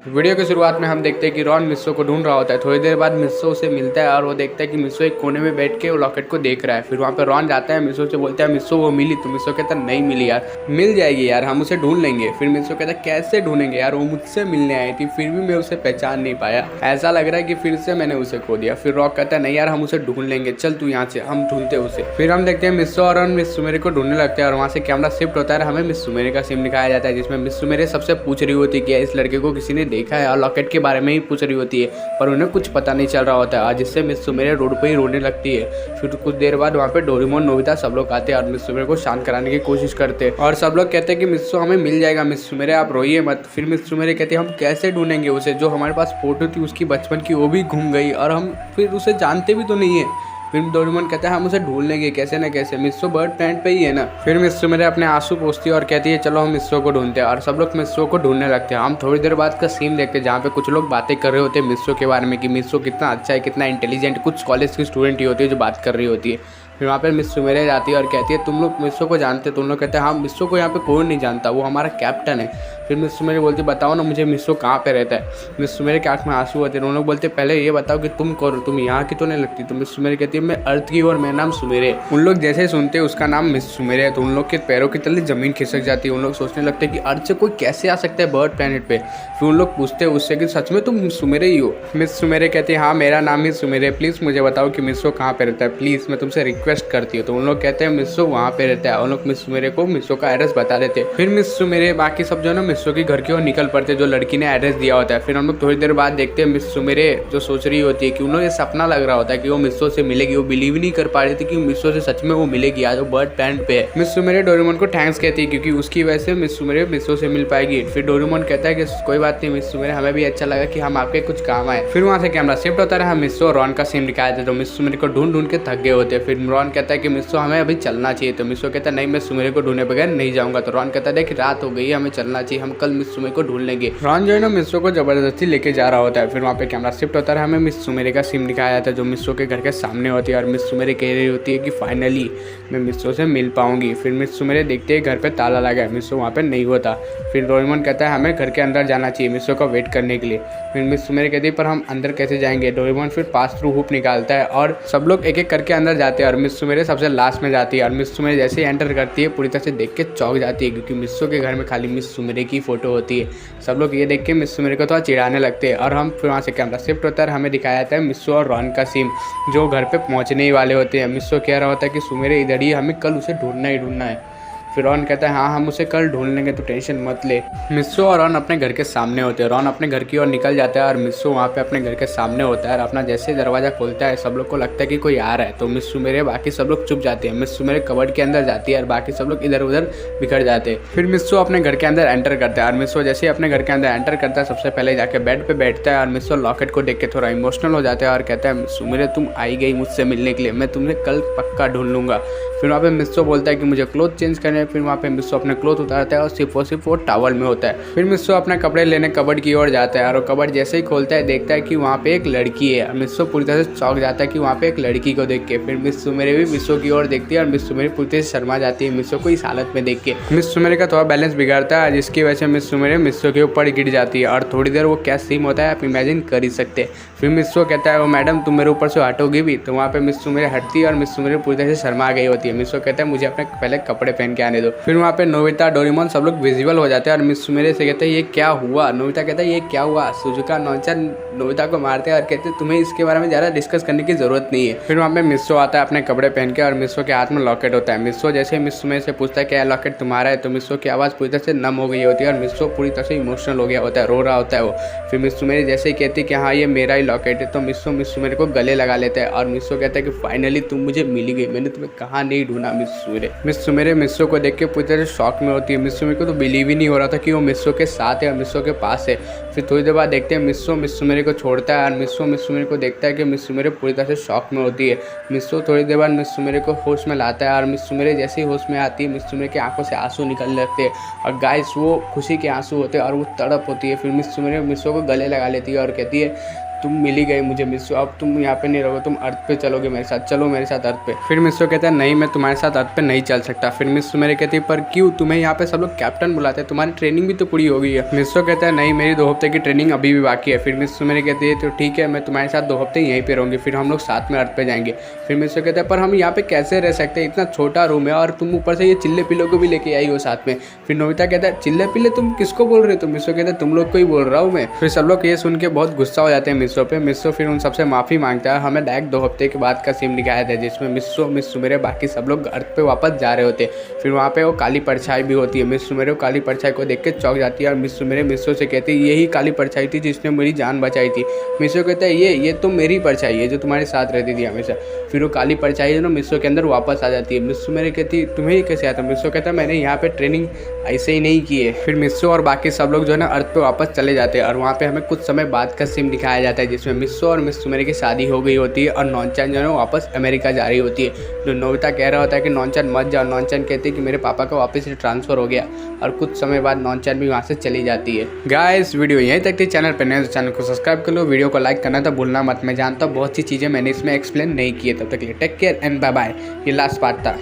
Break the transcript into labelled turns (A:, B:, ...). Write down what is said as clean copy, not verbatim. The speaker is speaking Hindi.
A: वीडियो की शुरुआत में हम देखते हैं कि रॉन मिस्सो को ढूंढ रहा होता है। थोड़ी देर बाद मिस्सो उसे मिलता है और वो देखता है कि मिस्सो एक कोने में बैठ के वो लॉकेट को देख रहा है। फिर वहाँ पे रॉन जाता है, मिस्सो से बोलता है मिस्सो वो मिली? तो मिस्सो कहता है नहीं मिली यार, मिल जाएगी यार, हम उसे ढूंढ लेंगे। फिर मिस्सो कहता है कैसे ढूंढेंगे यार, वो मुझसे मिलने आई थी फिर भी मैं उसे पहचान नहीं पाया, ऐसा लग रहा है कि फिर से मैंने उसे खो दिया। फिर रॉक कहता है नहीं यार, हम उसे ढूंढ लेंगे, चल तू यहाँ से, हम ढूंढते उसे। फिर हम देखते हैं मिस्सो और रॉन मिस सुमेरे को ढूंढने लगते हैं और वहाँ से कैमरा शिफ्ट होता है, हमें मिस सुमेरे का सीन दिखाया जाता है जिसमें मिस सुमेरे सबसे पूछ रही होती है कि इस लड़के को किसी ने देखा है और लॉकेट के बारे में ही पूछ रही होती है, पर उन्हें कुछ पता नहीं चल रहा होता है, जिससे मिस सुमेरे रोड पे ही रोने लगती है। फिर कुछ देर बाद वहाँ पे डोरेमोन, नोबिता सब लोग आते हैं और मिस सुमेरे को शांत कराने की कोशिश करते हैं और सब लोग कहते हैं कि मिस्सो हमें मिल जाएगा, मिस सुमेरे आप रोइए मत। फिर मिस सुमेरे कहती है हम कैसे ढूंढेंगे उसे, जो हमारे पास फोटो थी उसकी बचपन की वो भी घूम गई और हम फिर उसे जानते भी तो नहीं है। फिर डोरेमोन कहता है हम उसे ढूंढ लेंगे कैसे न कैसे, मिस्सो बर्ड प्लांट पे ही है ना। फिर मिस्सो मेरे अपने आंसू पोंछती है और कहती है चलो हम मिस्सो को ढूंढते हैं और सब लोग मिस्सो को ढूंढने लगते हैं। हम थोड़ी देर बाद का सीन देखते हैं जहाँ पे कुछ लोग बातें कर रहे होते हैं मिस्सो के बारे में कि मिस्सो कितना अच्छा है, कितना इंटेलिजेंट, कुछ कॉलेज की स्टूडेंट ही होती है जो बात कर रही होती है। फिर वहाँ पे मिस सुमेरे जाती है और कहती है तुम लोग मिस्सो को जानते? तुम लोग कहते हैं हाँ, मिस्सो को यहाँ पे कोई नहीं जानता, वो हमारा कैप्टन है। फिर मिस सुमेरे बोलती बताओ ना मुझे मिस्सो कहाँ पे रहता है। मिस सुमेरे के आँख में आंसू होते हैं। उन लोग बोलते पहले ये बताओ कि तुम कौन हो, तुम यहाँ की तो नहीं लगती। तो मिस सुमेरे कहती है मैं अर्थ की और मेरा नाम सुमेरे। उन लोग जैसे ही सुनते हैं उसका नाम मिस सुमेरे है तो उन लोग के पैरों की तले जमीन खिसक जाती है। उन लोग सोचने लगते हैं कि अर्थ से कोई कैसे आ सकता है बर्ड प्लेनेट पे। फिर उन लोग पूछते हैं उससे कि सच में तुम सुमेरे ही हो? मिस सुमेरे कहती है हाँ मेरा नाम ही सुमेरे है, प्लीज़ मुझे बताओ कि मिस्सो कहाँ पे रहता है, प्लीज़ मैं तुमसे रिक्वेस्ट करती हूँ। तो उन लोग कहते हैं मिस्सो वहाँ पे रहता है। उन लोग मिस सुमेरे को मिस्सो का एड्रेस बता देते हैं। फिर मिस सुमेरे बाकी सब जो है ना मिस्सो की घर की ओर निकल पड़ते जो लड़की ने एड्रेस दिया होता है। फिर हम लोग थोड़ी देर बाद देखते हैं मिस सुमेरे जो सोच रही होती है कि उन लोग ये सपना लग रहा होता है कि वो मिस्सो से मिलेगी, वो बिलीव नहीं कर पा रही थी कि मिस्सो से सच में वो मिलेगी आज वो बर्ड प्लांट पे है। मिस सुमेरे डोरेमोन को थैंक्स कहती है क्योंकि उसकी वजह से मिस सुमेरे मिस्सो से मिल पाएगी। फिर डोरेमोन कहता है कि कोई बात नहीं मिस सुमेरे, हमें भी अच्छा लगा कि हम आपके कुछ काम आए। फिर वहाँ से कैमरा शिफ्ट होता है, मिस्सो और रॉन का सीन दिखाया था तो मिस सुमेरे को ढूंढ ढूंढ के थक गए होते हैं। फिर रॉन कहता है कि मिस्सो हमें अभी चलना चाहिए। तो मिस्सो कहता है नहीं मैं सुमेरे को ढूंढने बगैर नहीं जाऊंगा। तो रॉन कहता है देख रात हो गई है, हमें चलना चाहिए, हम कल मिस सुमेरे को ढूंढ लेंगे। रॉन जो है ना मिस्सो को जबरदस्ती लेके जा रहा होता है। फिर वहाँ पे कैमरा शिफ्ट होता है, हमें मिस सुमेरे का सीन दिखाया जाता है जो मिस्सो के घर के सामने होती है और मिस सुमेरे कह रही होती है कि फाइनली मैं मिस्सो से मिल पाऊंगी। फिर मिस सुमेरे देखते हैं घर पे ताला लगा है, मिस्सो वहाँ पे नहीं होता। फिर डोरेमोन कहता है हमें घर के अंदर जाना चाहिए मिस्सो का वेट करने के लिए। फिर मिस सुमेरे कहती है पर हम अंदर कैसे जाएंगे। डोरेमोन फिर पास थ्रू हुप निकालता है और सब लोग एक एक करके अंदर जाते हैं और मिस सुमेरे सबसे लास्ट में जाती है और मिस सुमेरे जैसे ही एंटर करती है पूरी तरह से देख के चौंक जाती है क्योंकि मिस्सो के घर में खाली मिस सुमेरे की फोटो होती है। सब लोग ये देख के मिस सुमेरे को थोड़ा चिढ़ाने लगते हैं और हम फिर वहाँ से कैमरा शिफ्ट होता है, हमें दिखाया जाता है मिस्सो और रॉन का सीन जो घर पे पहुँचने ही वाले होते हैं। मिस्सो कह रहा होता है कि सुमेरे इधर ही, हमें कल उसे ढूंढना ही ढूंढना है। फिर रॉन कहता है हाँ हम उसे कल ढूंढ लेंगे तो टेंशन मत ले। मिस्सो और रॉन अपने घर के सामने होते हैं। रॉन अपने घर की ओर निकल जाता है और मिस्सो वहाँ पे अपने घर के सामने होता है और अपना जैसे दरवाज़ा खोलता है सब लोग को लगता है कि कोई आ रहा है। तो मिस सुमेरे बाकी सब लोग चुप जाते हैं। मिस सुमेरे कबर्ड के अंदर जाती है और बाकी सब लोग इधर उधर बिखर जाते हैं। फिर मिस्सो अपने घर के अंदर एंटर करता है और मिस्सो जैसे ही अपने घर के अंदर एंटर करता है सबसे पहले जाके बेड पे बैठता है और मिस्सो लॉकेट को देख के थोड़ा इमोशनल हो जाता है और कहता है सुमेरे तुम आई गई मुझसे मिलने के लिए, मैं तुम्हें कल पक्का ढूंढ लूँगा। फिर वहाँ पे मिस्सो बोलता है कि मुझे क्लोथ चेंज करने हैं। फिर वहाँ पे मिस्सो अपने क्लोथ उतारता है और सिर्फ वो टॉवल में होता है। फिर मिस्सो अपने कपड़े लेने कबर्ड की ओर जाता है और कबर्ड जैसे ही खोलता है देखता है कि वहाँ पे एक लड़की है। मिस्सो पूरी तरह से चौंक जाता है कि वहाँ पे एक लड़की को देख के। फिर मिस सुमेरे भी मिस्सो की ओर देखती है और मिस सुमेरे पूरी तरह से शर्मा जाती है मिस्सो को इस हालत में देख के। मिस सुमेरे का थोड़ा बैलेंस बिगाड़ता है जिसकी वजह से मिस सुमेरे मिस्सो के ऊपर गिर जाती है और थोड़ी देर वो क्या सीन होता है आप इमेजिन कर ही सकते हैं। फिर मिस्सो कहता है वो मैडम तुम मेरे ऊपर से हटोगी भी। तो वहाँ पे मिस सुमेरे हटती है और मिस सुमेरे पूरी तरह से शर्मा गई होती है। मिस्सो कहता है मुझे अपने पहले कपड़े पहन के आने दो। फिर वहाँ पे नोबिता डोरेमोन सब लोग विजिबल हो जाते हैं और मिस सुमेरे से कहते हैं ये क्या हुआ। नोबिता कहता है ये क्या हुआ। सुजुका नौचर नोबिता को मारते हैं और कहते हैं तुम्हें इसके बारे में ज़्यादा डिस्कस करने की जरूरत नहीं है। फिर वहाँ पे मिस्सो आता है अपने कपड़े पहन के और मिस्सो के हाथ में लॉकेट होता है। मिस्सो जैसे मिस सुमेरे से पूछता है क्या लॉकेट तुम्हारा है तो मिस्सो की आवाज़ पूरी तरह से नम हो गई होती है और मिस्सो पूरी तरह से इमोशनल हो गया होता है, रो रहा होता है वो। फिर मिस सुमेरे जैसे ही कहती है कि हाँ ये मेरा ही लॉकेट है तो मिस्सो मिस सुमेरे को गले लगा लेता है और मिस्सो कहता है कि फाइनली तुम मुझे मिली गई, मैंने तुम्हें कहाँ नहीं ढूंढा। मिस सुमेरे मिस्सो को देख के पूरी तरह से शॉक में होती है। मिस सुमेरे को तो बिलीव ही नहीं हो रहा था कि वो मिस्सो के साथ है और मिस्सो के पास है। फिर थोड़ी देर बाद देखते हैं मिस्सो मिस सुमेरे को छोड़ता है और मिस्सो मिस सुमेरे को देखता है कि मिस सुमेरे पूरी तरह से शॉक में होती है। मिस्सो थोड़ी देर बाद मिस सुमेरे को होश में लाता है और मिस सुमेरे जैसे ही होश में आती है मिस सुमेरे की आंखों से आंसू निकलने लगते हैं और गाइस वो खुशी के आंसू होते हैं और वो तड़प होती है। फिर मिस सुमेरे मिस्सो को गले लगा लेती है और कहती है तुम मिल ही गई मुझे मिस्सो, अब तुम यहाँ पे नहीं रहोगे, तुम अर्थ पे चलोगे मेरे साथ, चलो मेरे साथ अर्थ पे। फिर मिस्सो कहता है नहीं मैं तुम्हारे साथ अर्थ पे नहीं चल सकता। फिर मिस्सो मेरे कहती है पर क्यों, तुम्हें यहाँ पे सब लोग कैप्टन बुलाते हैं, तुम्हारी ट्रेनिंग भी तो पूरी हो गई है। मिस्सो कहता है नहीं मेरी 2 हफ्ते की ट्रेनिंग अभी भी बाकी है। फिर मिस्सो मेरे कहती है तो ठीक है मैं तुम्हारे साथ 2 हफ्ते यहीं पे रहूँगी, फिर हम लोग साथ में अर्थ पे जाएंगे। फिर मिस्सो कहता है पर हम यहाँ पे कैसे रह सकते हैं, इतना छोटा रूम है और तुम ऊपर से ये चिल्ले पिल्लों को भी लेके आई हो साथ में। फिर नोबिता कहता है चिल्ले पिल्ले तुम किसको बोल रहे हो? तो मिस्सो कहता है तुम लोग को ही बोल रहा हूँ मैं। फिर सब लोग ये सुन के बहुत गुस्सा हो जाते हैं मिस्सो पे। मिस्सो फिर उन सबसे माफ़ी मांगता है। हमें डायरेक्ट 2 हफ्ते के बाद का सीन दिखाया था जिसमें मिस्सो मेरे बाकी सब लोग अर्थ पे वापस जा रहे होते। फिर वहाँ पे वो काली परछाई भी होती है। मिस्सो मेरे काली परछाई को देख के चौंक जाती है और मिस्सो से कहती है यही काली परछाई थी जिसने मेरी जान बचाई थी। मिस्सो कहता है ये तो मेरी परछाई है जो तुम्हारे साथ रहती थी हमेशा। फिर वो काली परछाई है ना मिस्सो के अंदर वापस आ जाती है। मिस्सो मेरे कहती है तुम्हें ये कैसे आता? मिस्सो कहता है मैंने यहाँ पे ट्रेनिंग ऐसे ही नहीं की है। फिर मिस्सो और बाकी सब लोग जो है ना अर्थ पे वापस चले जाते हैं और वहाँ पे हमें कुछ समय बाद का सीन दिखाया जाता है जिसमें मिस्सो और मिस्सो मेरे की शादी हो गई होती है और नॉनचन जो है वापस अमेरिका जा रही होती है। जो नोबिता कह रहा होता है कि नॉनचन मत जाओ, नॉनचन कहती है कि मेरे पापा का वापस से ट्रांसफ़र हो गया और कुछ समय बाद नॉनचन भी वहाँ से चली जाती है। गाइस वीडियो यहीं तक थी। चैनल पर नए तो चैनल को सब्सक्राइब कर लो, वीडियो को लाइक करना तो भूलना मत। मैं जानता हूँ बहुत सी चीज़ें मैंने इसमें एक्सप्लेन नहीं की है। तब तक take care and bye bye. ये लास्ट पार्ट था।